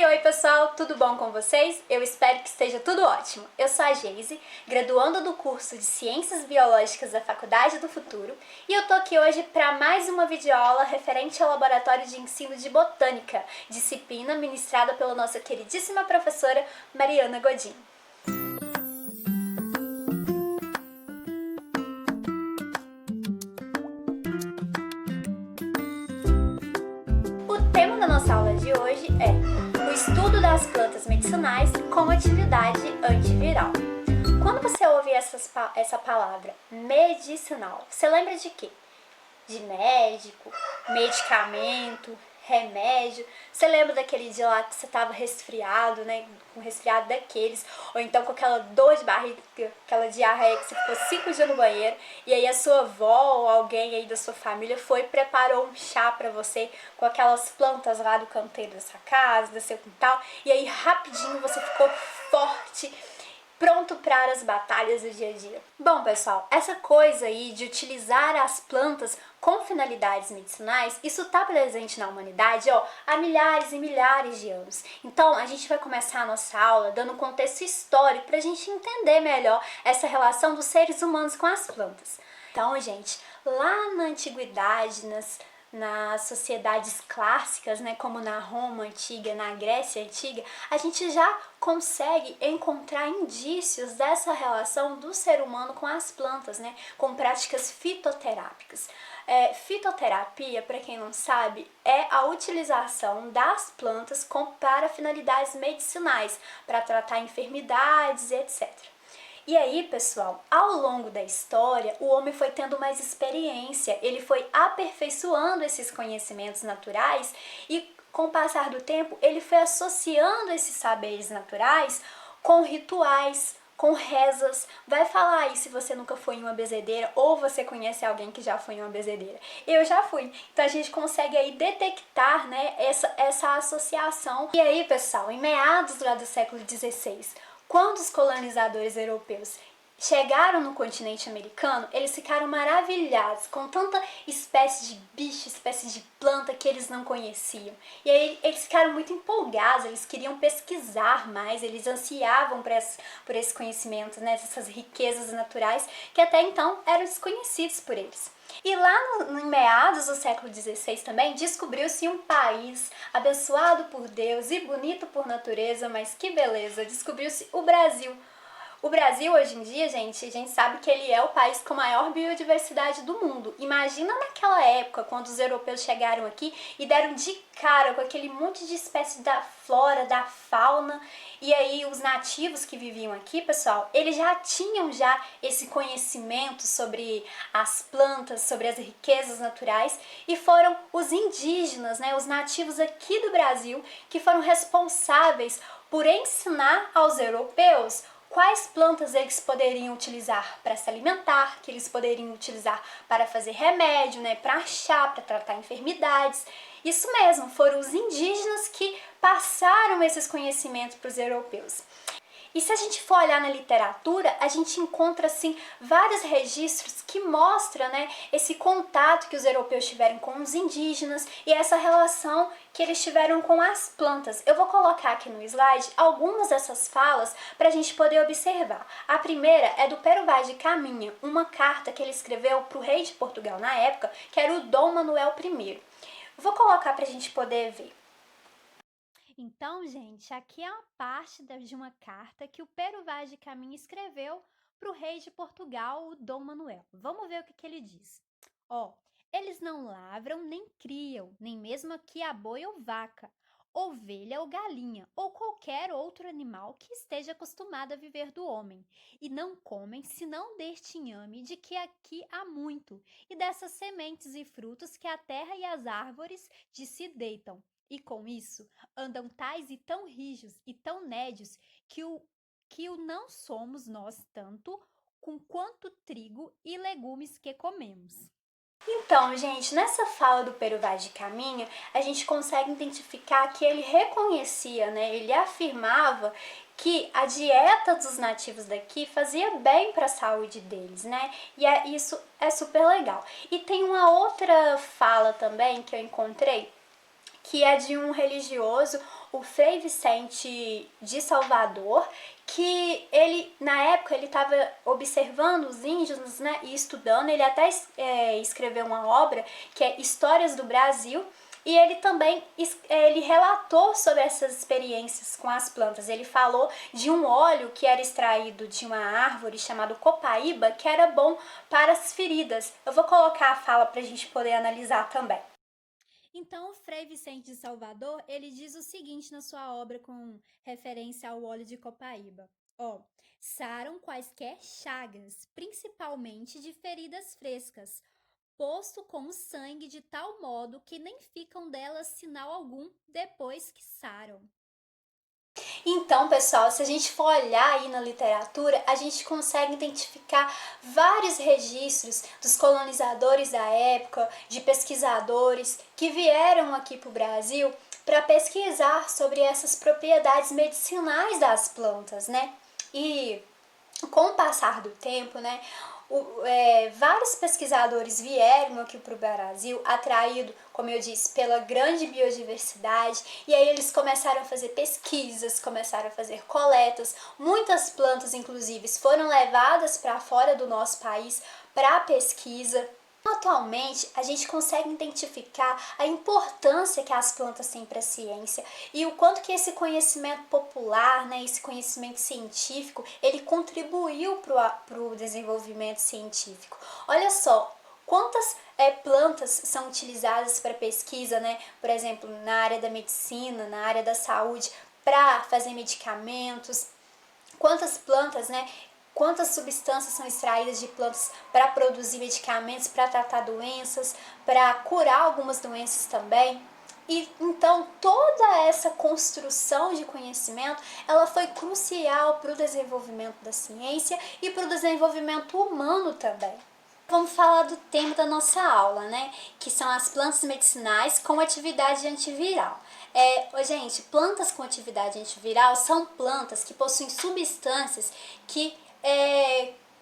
Oi pessoal, tudo bom com vocês? Eu espero que esteja tudo ótimo. Eu sou a Geise, graduanda do curso de Ciências Biológicas da Faculdade do Futuro, e eu tô aqui hoje para mais uma videoaula referente ao Laboratório de Ensino de Botânica, disciplina ministrada pela nossa queridíssima professora Mariana Godin. O tema da nossa aula de hoje é o estudo das plantas medicinais com atividade antiviral. Quando você ouve essa palavra medicinal, você lembra de quê? De médico, medicamento, remédio. Você lembra daquele dia lá que você estava resfriado, né? Um resfriado daqueles, ou então com aquela dor de barriga, aquela diarreia que você ficou 5 dias no banheiro, e aí a sua avó ou alguém aí da sua família foi e preparou um chá pra você com aquelas plantas lá do canteiro da sua casa, do seu quintal, e aí rapidinho você ficou forte, pronto para as batalhas do dia a dia. Bom, pessoal, essa coisa aí de utilizar as plantas com finalidades medicinais, isso está presente na humanidade há milhares e milhares de anos. Então, a gente vai começar a nossa aula dando um contexto histórico para a gente entender melhor essa relação dos seres humanos com as plantas. Então, gente, lá na antiguidade, nas sociedades clássicas, né, como na Roma antiga, na Grécia antiga, a gente já consegue encontrar indícios dessa relação do ser humano com as plantas, né, com práticas fitoterápicas. Fitoterapia, para quem não sabe, é a utilização das plantas para finalidades medicinais, para tratar enfermidades, etc. E aí, pessoal, ao longo da história, o homem foi tendo mais experiência, ele foi aperfeiçoando esses conhecimentos naturais e, com o passar do tempo, ele foi associando esses saberes naturais com rituais, com rezas. Vai falar aí se você nunca foi em uma bezedeira ou você conhece alguém que já foi em uma bezedeira. Eu já fui. Então a gente consegue aí detectar, né, essa associação. E aí, pessoal, em meados lá do século XVI, quando os colonizadores europeus chegaram no continente americano, eles ficaram maravilhados com tanta espécie de bicho, espécie de planta que eles não conheciam. E aí eles ficaram muito empolgados, eles queriam pesquisar mais, eles ansiavam por esse conhecimento, né, essas riquezas naturais que até então eram desconhecidos por eles. E lá em meados do século XVI também descobriu-se um país abençoado por Deus e bonito por natureza, mas que beleza, descobriu-se o Brasil. O Brasil, hoje em dia, gente, a gente sabe que ele é o país com maior biodiversidade do mundo. Imagina naquela época, quando os europeus chegaram aqui e deram de cara com aquele monte de espécies da flora, da fauna. E aí os nativos que viviam aqui, pessoal, eles já tinham esse conhecimento sobre as plantas, sobre as riquezas naturais, e foram os indígenas, né, os nativos aqui do Brasil, que foram responsáveis por ensinar aos europeus quais plantas eles poderiam utilizar para se alimentar, que eles poderiam utilizar para fazer remédio, né, para chá, para tratar enfermidades. Isso mesmo, foram os indígenas que passaram esses conhecimentos para os europeus. E se a gente for olhar na literatura, a gente encontra assim vários registros que mostram, né, esse contato que os europeus tiveram com os indígenas e essa relação que eles tiveram com as plantas. Eu vou colocar aqui no slide algumas dessas falas para a gente poder observar. A primeira é do Pero Vaz de Caminha, uma carta que ele escreveu para o rei de Portugal na época, que era o Dom Manuel I. Vou colocar para a gente poder ver. Então, gente, aqui é uma parte de uma carta que o Pero Vaz de Caminha escreveu para o rei de Portugal, o Dom Manuel. Vamos ver o que ele diz. Eles não lavram nem criam, nem mesmo aqui a boi ou vaca, ovelha ou galinha, ou qualquer outro animal que esteja acostumado a viver do homem, e não comem senão deste inhame de que aqui há muito, e dessas sementes e frutos que a terra e as árvores de se deitam. E com isso, andam tais e tão rijos e tão nédios que o não somos nós tanto com quanto trigo e legumes que comemos. Então, gente, nessa fala do Pero Vaz de Caminha, a gente consegue identificar que ele reconhecia, né? Ele afirmava que a dieta dos nativos daqui fazia bem para a saúde deles, né? E isso é super legal. E tem uma outra fala também que eu encontrei, que é de um religioso o Frei Vicente de Salvador, que ele, na época, ele estava observando os índios, né, e estudando. Ele até escreveu uma obra que é Histórias do Brasil, e ele também ele relatou sobre essas experiências com as plantas. Ele falou de um óleo que era extraído de uma árvore chamada copaíba, que era bom para as feridas. Eu vou colocar a fala para a gente poder analisar também. Então, o Frei Vicente de Salvador, ele diz o seguinte na sua obra com referência ao óleo de copaíba. Ó, saram quaisquer chagas, principalmente de feridas frescas, posto com o sangue de tal modo que nem ficam delas sinal algum depois que saram. Então, pessoal, se a gente for olhar aí na literatura, a gente consegue identificar vários registros dos colonizadores da época, de pesquisadores que vieram aqui para o Brasil para pesquisar sobre essas propriedades medicinais das plantas, né? E com o passar do tempo, né, vários pesquisadores vieram aqui para o Brasil, atraído, como eu disse, pela grande biodiversidade, e aí eles começaram a fazer pesquisas, começaram a fazer coletas. Muitas plantas, inclusive, foram levadas para fora do nosso país para pesquisa. Atualmente, a gente consegue identificar a importância que as plantas têm para a ciência e o quanto que esse conhecimento popular, né, esse conhecimento científico, ele contribuiu para o desenvolvimento científico. Olha só, quantas plantas são utilizadas para pesquisa, né? Por exemplo, na área da medicina, na área da saúde, para fazer medicamentos. Quantas plantas, né? Quantas substâncias são extraídas de plantas para produzir medicamentos, para tratar doenças, para curar algumas doenças também. E então toda essa construção de conhecimento, ela foi crucial para o desenvolvimento da ciência e para o desenvolvimento humano também. Vamos falar do tema da nossa aula, né? Que são as plantas medicinais com atividade antiviral. Gente, plantas com atividade antiviral são plantas que possuem substâncias que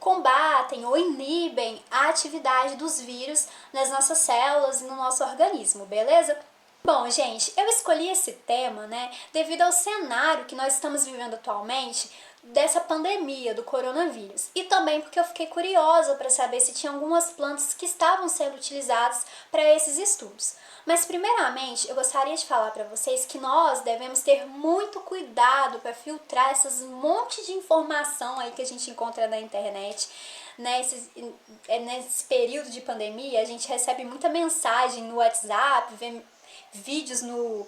combatem ou inibem a atividade dos vírus nas nossas células e no nosso organismo, beleza? Bom, gente, eu escolhi esse tema, né, devido ao cenário que nós estamos vivendo atualmente dessa pandemia do coronavírus e também porque eu fiquei curiosa para saber se tinha algumas plantas que estavam sendo utilizadas para esses estudos. Mas primeiramente, eu gostaria de falar para vocês que nós devemos ter muito cuidado para filtrar esses monte de informação aí que a gente encontra na internet. Nesse período de pandemia, a gente recebe muita mensagem no WhatsApp, vê vídeos no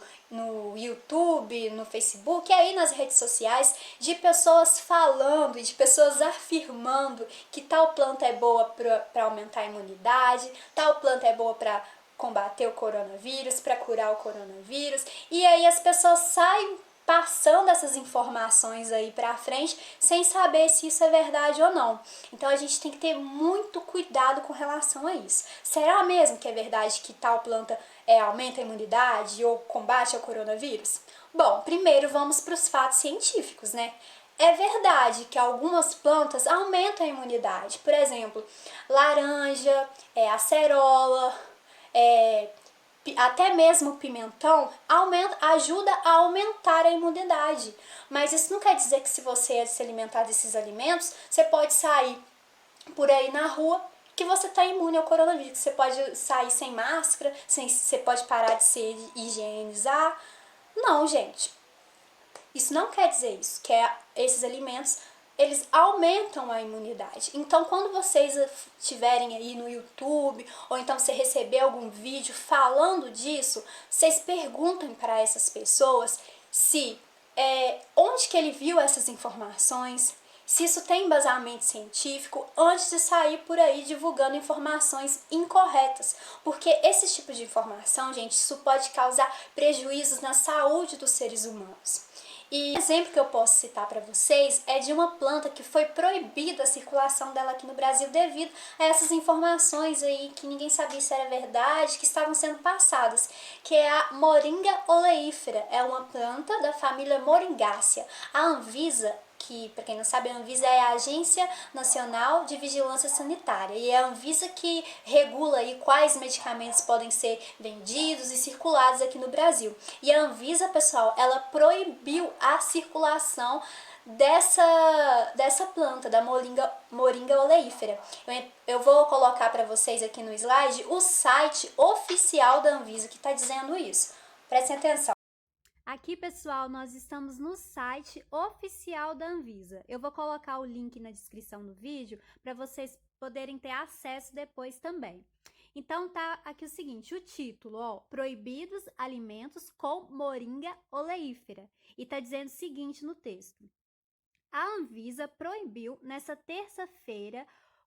YouTube, no Facebook e aí nas redes sociais de pessoas falando e de pessoas afirmando que tal planta é boa para aumentar a imunidade, tal planta é boa para combater o coronavírus, para curar o coronavírus, e aí as pessoas saem passando essas informações aí para frente sem saber se isso é verdade ou não. Então a gente tem que ter muito cuidado com relação a isso. Será mesmo que é verdade que tal planta aumenta a imunidade ou combate ao coronavírus? Bom, primeiro vamos para os fatos científicos, né? É verdade que algumas plantas aumentam a imunidade. Por exemplo, laranja, acerola, até mesmo o pimentão ajuda a aumentar a imunidade. Mas isso não quer dizer que se você se alimentar desses alimentos, você pode sair por aí na rua que você está imune ao coronavírus. Você pode sair sem máscara, você pode parar de se higienizar. Não, gente. Isso não quer dizer isso, que esses alimentos eles aumentam a imunidade. Então, quando vocês estiverem aí no YouTube, ou então você receber algum vídeo falando disso, vocês perguntem para essas pessoas se onde que ele viu essas informações, se isso tem embasamento científico, antes de sair por aí divulgando informações incorretas. Porque esse tipo de informação, gente, isso pode causar prejuízos na saúde dos seres humanos. E um exemplo que eu posso citar para vocês é de uma planta que foi proibida a circulação dela aqui no Brasil devido a essas informações aí que ninguém sabia se era verdade, que estavam sendo passadas, que é a Moringa oleífera. É uma planta da família Moringácea. A Anvisa que, para quem não sabe, a Anvisa é a Agência Nacional de Vigilância Sanitária e é a Anvisa que regula aí quais medicamentos podem ser vendidos e circulados aqui no Brasil. E a Anvisa, pessoal, ela proibiu a circulação dessa planta, da moringa oleífera. Eu vou colocar para vocês aqui no slide o site oficial da Anvisa que está dizendo isso. Prestem atenção. Aqui, pessoal, nós estamos no site oficial da Anvisa. Eu vou colocar o link na descrição do vídeo para vocês poderem ter acesso depois também. Então, tá aqui o seguinte, o título, ó, Proibidos alimentos com moringa oleífera. E tá dizendo o seguinte no texto. A Anvisa proibiu nesta terça-feira,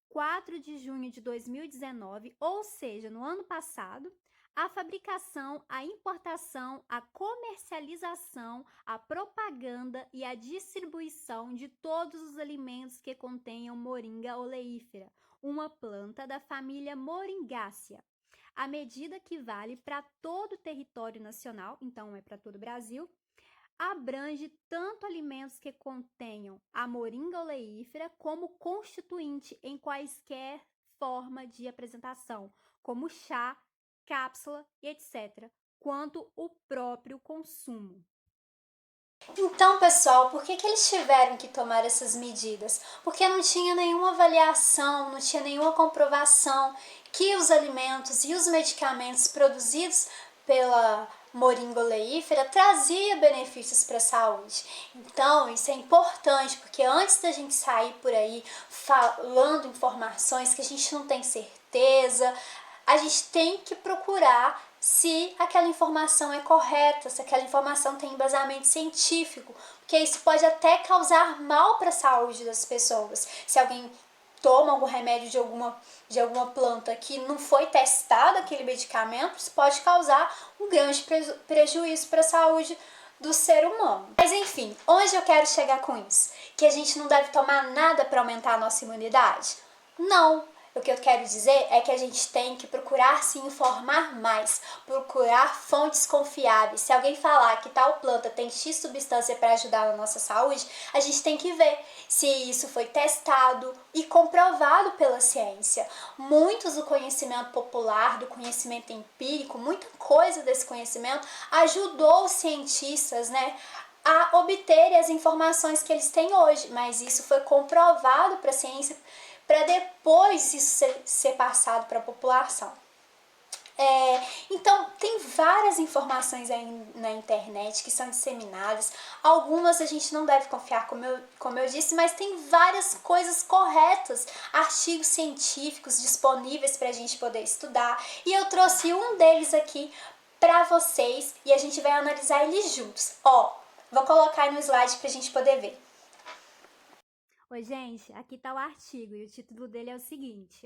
4 de junho de 2019, ou seja, no ano passado, a fabricação, a importação, a comercialização, a propaganda e a distribuição de todos os alimentos que contenham moringa oleífera, uma planta da família Moringácea. A medida que vale para todo o território nacional, então é para todo o Brasil, abrange tanto alimentos que contenham a moringa oleífera como constituinte em quaisquer forma de apresentação, como chá, cápsula e etc., quanto o próprio consumo. Então, pessoal, por que eles tiveram que tomar essas medidas? Porque não tinha nenhuma avaliação, não tinha nenhuma comprovação que os alimentos e os medicamentos produzidos pela moringa oleífera trazia benefícios para a saúde. Então, isso é importante, porque antes da gente sair por aí falando informações que a gente não tem certeza, a gente tem que procurar se aquela informação é correta, se aquela informação tem embasamento científico, porque isso pode até causar mal para a saúde das pessoas. Se alguém toma algum remédio de alguma planta que não foi testado aquele medicamento, isso pode causar um grande prejuízo para a saúde do ser humano. Mas enfim, onde eu quero chegar com isso? Que a gente não deve tomar nada para aumentar a nossa imunidade? Não! O que eu quero dizer é que a gente tem que procurar se informar mais, procurar fontes confiáveis. Se alguém falar que tal planta tem X substância para ajudar na nossa saúde, a gente tem que ver se isso foi testado e comprovado pela ciência. Muitos do conhecimento popular, do conhecimento empírico, muita coisa desse conhecimento ajudou os cientistas, a obterem as informações que eles têm hoje, mas isso foi comprovado para a ciência para depois isso ser passado para a população. Então, tem várias informações aí na internet que são disseminadas. Algumas a gente não deve confiar, como eu disse, mas tem várias coisas corretas, artigos científicos disponíveis para a gente poder estudar. E eu trouxe um deles aqui para vocês e a gente vai analisar eles juntos. Vou colocar aí no slide para a gente poder ver. Oi, gente, aqui tá o artigo e o título dele é o seguinte,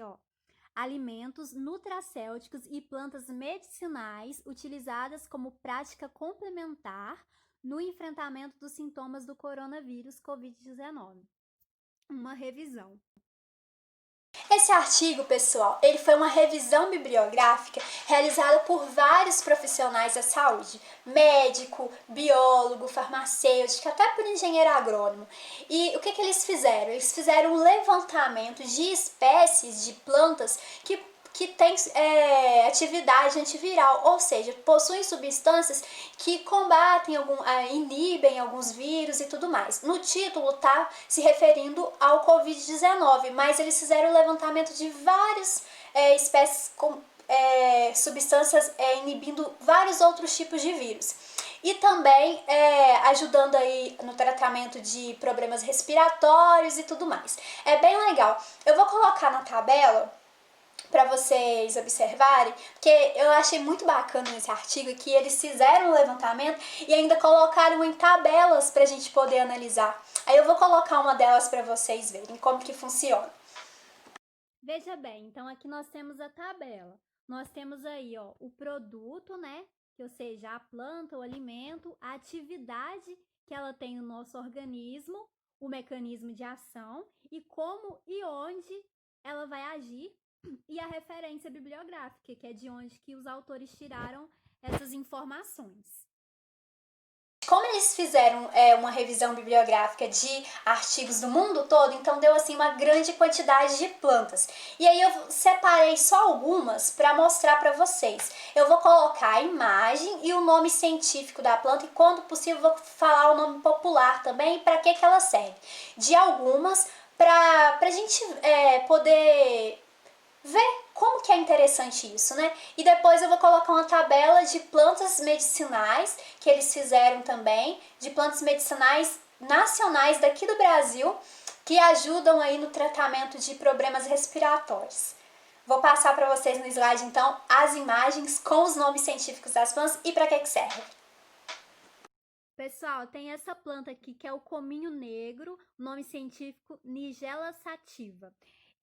Alimentos nutracêuticos e plantas medicinais utilizadas como prática complementar no enfrentamento dos sintomas do coronavírus Covid-19. Uma revisão. Esse artigo, pessoal, ele foi uma revisão bibliográfica realizada por vários profissionais da saúde, médico, biólogo, farmacêutico, até por engenheiro agrônomo. E o que eles fizeram? Eles fizeram um levantamento de espécies de plantas que tem atividade antiviral, ou seja, possuem substâncias que combatem, inibem alguns vírus e tudo mais. No título está se referindo ao Covid-19, mas eles fizeram o levantamento de várias espécies com substâncias inibindo vários outros tipos de vírus. E também ajudando aí no tratamento de problemas respiratórios e tudo mais. É bem legal. Eu vou colocar na tabela para vocês observarem, porque eu achei muito bacana esse artigo que eles fizeram um levantamento e ainda colocaram em tabelas para a gente poder analisar. Aí eu vou colocar uma delas para vocês verem como que funciona. Veja bem, então aqui nós temos a tabela. Nós temos aí, o produto, ou seja, a planta, o alimento, a atividade que ela tem no nosso organismo, o mecanismo de ação e como e onde ela vai agir, e a referência bibliográfica, que é de onde que os autores tiraram essas informações. Como eles fizeram uma revisão bibliográfica de artigos do mundo todo, então deu assim uma grande quantidade de plantas. E aí eu separei só algumas para mostrar para vocês. Eu vou colocar a imagem e o nome científico da planta e, quando possível, vou falar o nome popular também e para que ela serve. De algumas, para a gente poder ver como que é interessante isso, né? E depois eu vou colocar uma tabela de plantas medicinais que eles fizeram também, de plantas medicinais nacionais daqui do Brasil, que ajudam aí no tratamento de problemas respiratórios. Vou passar para vocês no slide, então, as imagens com os nomes científicos das plantas e para que serve. Pessoal, tem essa planta aqui que é o cominho negro, nome científico Nigella sativa.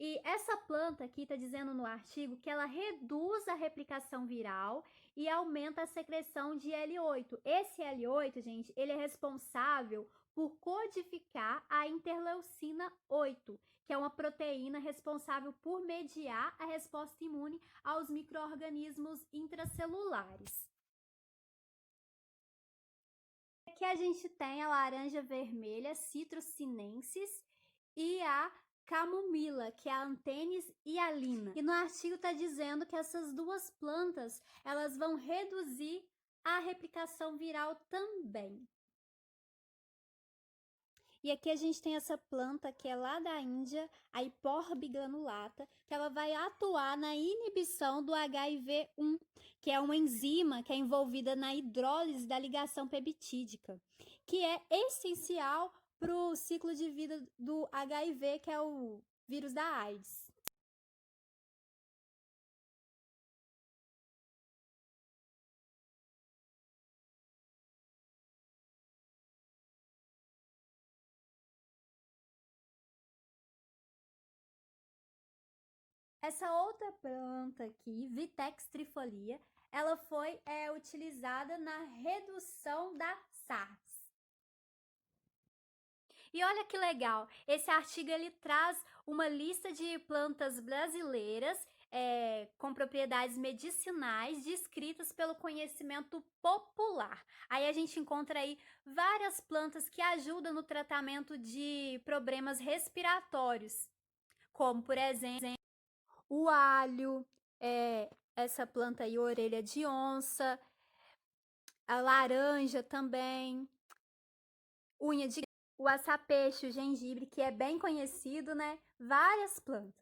E essa planta aqui está dizendo no artigo que ela reduz a replicação viral e aumenta a secreção de L8. Esse L8, gente, ele é responsável por codificar a interleucina 8, que é uma proteína responsável por mediar a resposta imune aos micro-organismos intracelulares. Aqui a gente tem a laranja vermelha, Citrus sinensis, e a camomila, que é a Anthenis hyalina. E no artigo está dizendo que essas duas plantas, elas vão reduzir a replicação viral também. E aqui a gente tem essa planta que é lá da Índia, a Iporbe granulata, que ela vai atuar na inibição do HIV-1, que é uma enzima que é envolvida na hidrólise da ligação peptídica, que é essencial para o ciclo de vida do HIV, que é o vírus da AIDS. Essa outra planta aqui, Vitex trifolia, ela foi utilizada na redução da SARS. E olha que legal, esse artigo ele traz uma lista de plantas brasileiras com propriedades medicinais descritas pelo conhecimento popular. Aí a gente encontra aí várias plantas que ajudam no tratamento de problemas respiratórios, como por exemplo o alho, essa planta aí, orelha de onça, a laranja também, unha de o açapeixe, o gengibre, que é bem conhecido, né? Várias plantas.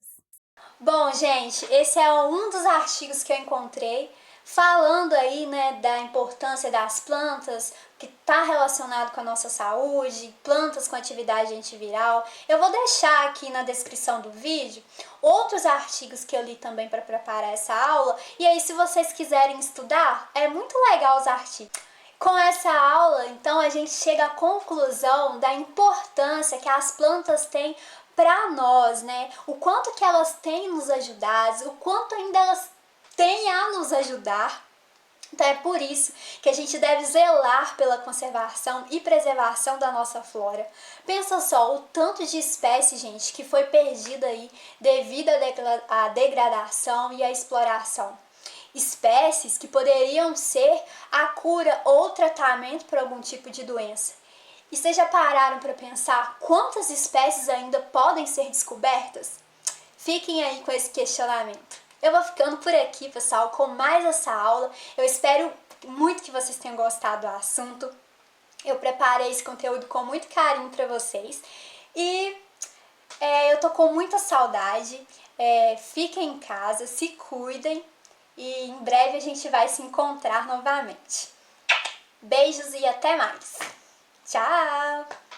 Bom, gente, esse é um dos artigos que eu encontrei falando aí, né, da importância das plantas, que está relacionado com a nossa saúde, plantas com atividade antiviral. Eu vou deixar aqui na descrição do vídeo outros artigos que eu li também para preparar essa aula. E aí, se vocês quiserem estudar, é muito legal os artigos. Com essa aula, então, a gente chega à conclusão da importância que as plantas têm para nós, né? O quanto que elas têm nos ajudado, o quanto ainda elas têm a nos ajudar. Então é por isso que a gente deve zelar pela conservação e preservação da nossa flora. Pensa só, o tanto de espécie, gente, que foi perdida aí devido à degradação e à exploração. Espécies que poderiam ser a cura ou tratamento para algum tipo de doença. E vocês já pararam para pensar quantas espécies ainda podem ser descobertas? Fiquem aí com esse questionamento. Eu vou ficando por aqui, pessoal, com mais essa aula. Eu espero muito que vocês tenham gostado do assunto. Eu preparei esse conteúdo com muito carinho para vocês. E eu tô com muita saudade. Fiquem em casa, se cuidem. E em breve a gente vai se encontrar novamente. Beijos e até mais! Tchau!